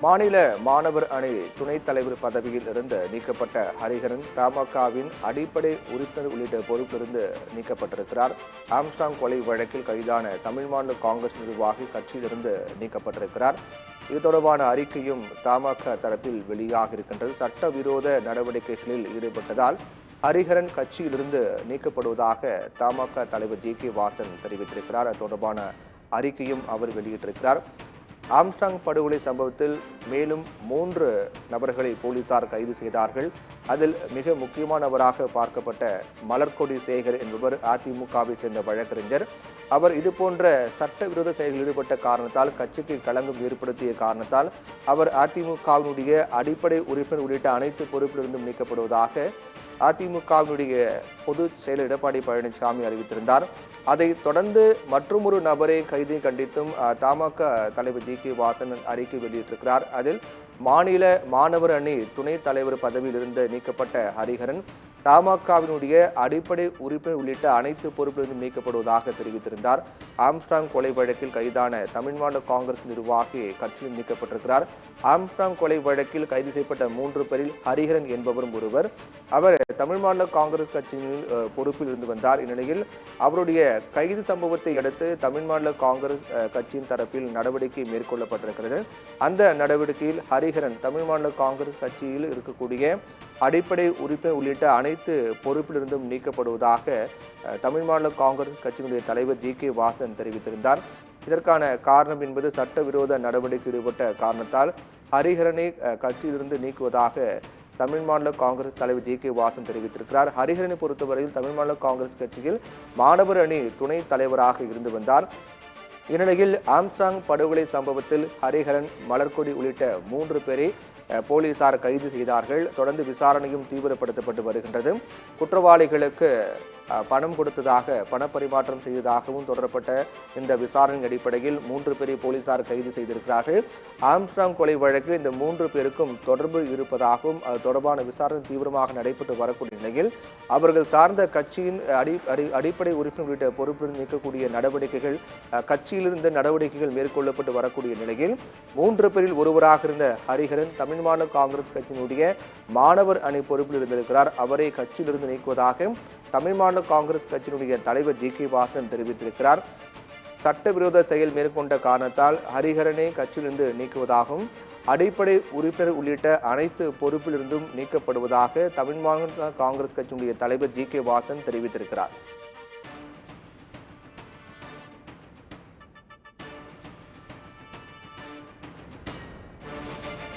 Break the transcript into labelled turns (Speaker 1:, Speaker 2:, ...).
Speaker 1: மாநில மாணவர் அணி துணைத் தலைவர் பதவியில் இருந்து நீக்கப்பட்ட ஹரிஹரன் தமாகவின் அடிப்படை உறுப்பினர் உள்ளிட்ட பொறுப்பிலிருந்து நீக்கப்பட்டிருக்கிறார். ஆம்ஸ்ட்ராங் கொலை வழக்கில் கைதான தமிழ் மாநில காங்கிரஸ் நிர்வாகி கட்சியிலிருந்து நீக்கப்பட்டிருக்கிறார். இது தொடர்பான அறிக்கையும் தமாக தரப்பில் வெளியாக இருக்கின்றது. சட்டவிரோத நடவடிக்கைகளில் ஈடுபட்டதால் ஹரிஹரன் கட்சியிலிருந்து நீக்கப்படுவதாக தமாக தலைவர் ஜி.கே. வாசன் தெரிவித்திருக்கிறார். அது தொடர்பான அறிக்கையும் அவர் வெளியிட்டிருக்கிறார். ஆம்ஸ்ட்ராங் படுகொலை சம்பவத்தில் மேலும் 3 நபர்களை போலீசார் கைது செய்தார்கள். அதில் மிக முக்கியமானவராக பார்க்கப்பட்ட மலர்கொடி சேகர் என்பவர் அதிமுகவை சேர்ந்த வழக்கறிஞர். அவர் இதுபோன்ற சட்டவிரோத செயலில் ஈடுபட்ட காரணத்தால் கட்சிக்கு களங்கம் ஏற்படுத்திய காரணத்தால் அவர் அதிமுகவினுடைய அடிப்படை உறுப்பினர் உள்ளிட்ட அனைத்து பொறுப்பிலிருந்தும் நீக்கப்படுவதாக அதிமுகவினுடைய பொதுச் செயலர் எடப்பாடி பழனிசாமி அறிவித்திருந்தார். அதைத் தொடர்ந்து மற்றொரு நபரை கைதை கண்டித்தும் தமாக தலைவர் ஜி.கே. வாசன் அறிக்கை வெளியிட்டிருக்கிறார். அதில் மாநில மாணவர் அணி துணைத் தலைவர் பதவியில் இருந்து நீக்கப்பட்ட ஹரிஹரன் தமாகவினுடைய அடிப்படை உறுப்பினர் உள்ளிட்ட அனைத்து பொறுப்பிலிருந்தும் நீக்கப்படுவதாக தெரிவித்திருந்தார். ஆம்ஸ்ட்ராங் கொலை வழக்கில் கைதான தமிழ் மாநில காங்கிரஸ் நிர்வாகி கட்சியில் நீக்கப்பட்டிருக்கிறார். ஆம்ஸ்ட்ராங் கொலை வழக்கில் கைது செய்யப்பட்ட 3 பேரில் ஹரிஹரன் என்பவரும் ஒருவர். அவர் தமிழ் மாநில காங்கிரஸ் கட்சியில் பொறுப்பில் இருந்து வந்தார். இந்நிலையில் அவருடைய கைது சம்பவத்தை அடுத்து தமிழ் மாநில காங்கிரஸ் கட்சியின் தரப்பில் நடவடிக்கை மேற்கொள்ளப்பட்டிருக்கிறது. அந்த நடவடிக்கையில் ஹரிஹரன் தமிழ் மாநில காங்கிரஸ் கட்சியில் இருக்கக்கூடிய அடிப்படை உறுப்பினர் உள்ளிட்ட அனைத்து பொறுப்பிலிருந்தும் நீக்கப்படுவதாக தமிழ் மாநில காங்கிரஸ் கட்சியினுடைய தலைவர் ஜி.கே. வாசன் தெரிவித்திருந்தார். இதற்கான காரணம் என்பது சட்டவிரோத நடவடிக்கை ஈடுபட்ட காரணத்தால் ஹரிஹரனை கட்சியிலிருந்து நீக்குவதாக தமிழ் மாநில காங்கிரஸ் தலைவர் ஜி.கே. வாசன் தெரிவித்திருக்கிறார். ஹரிஹரனை பொறுத்தவரையில் தமிழ் மாநில காங்கிரஸ் கட்சியில் மாணவர் அணி துணைத் தலைவராக இருந்து வந்தார். இந்நிலையில் ஆம்ஸ்ட்ராங் படுகொலை சம்பவத்தில் ஹரிஹரன், மலர்கொடி உள்ளிட்ட 3 பேரை போலீசார் கைது செய்தார்கள். தொடர்ந்து விசாரணையும் தீவிரப்படுத்தப்பட்டு வருகின்றது. குற்றவாளிகளுக்கு பணம் கொடுத்ததாக பணப்பரிமாற்றம் செய்ததாகவும் தொடரப்பட்ட இந்த விசாரணை அடிப்படையில் 3 பேரை போலீசார் கைது செய்திருக்கிறார்கள். ஆம்ஸ்ட்ராங் கொலை வழக்கில் இந்த 3 பேருக்கும் தொடர்பு இருப்பதாகவும் அது தொடர்பான விசாரணை தீவிரமாக நடைபெற்று வரக்கூடிய நிலையில் அவர்கள் சார்ந்த கட்சியின் அடிப்படை உறுப்பினர் உள்ளிட்ட பொறுப்பில் நீக்கக்கூடிய நடவடிக்கைகள் கட்சியிலிருந்து நடவடிக்கைகள் மேற்கொள்ளப்பட்டு வரக்கூடிய நிலையில் 3 பேரில் ஒருவராக இருந்த ஹரிஹரன் தமிழ் மாநில காங்கிரஸ் கட்சியினுடைய மாணவர் அணி பொறுப்பில் இருந்திருக்கிறார். அவரை கட்சியிலிருந்து நீக்குவதாக தமிழ் மாநில காங்கிரஸ் கட்சியினுடைய தலைவர் ஜி.கே. வாசன் தெரிவித்திருக்கிறார். சட்டவிரோத செயல் மேற்கொண்ட காரணத்தால் ஹரிஹரனை கட்சியிலிருந்து நீக்குவதாகவும் அடிப்படை உறுப்பினர் உள்ளிட்ட அனைத்து பொறுப்பிலிருந்தும் நீக்கப்படுவதாக தமிழ் மாநில காங்கிரஸ் கட்சியினுடைய தலைவர் ஜி.கே. வாசன் தெரிவித்திருக்கிறார்.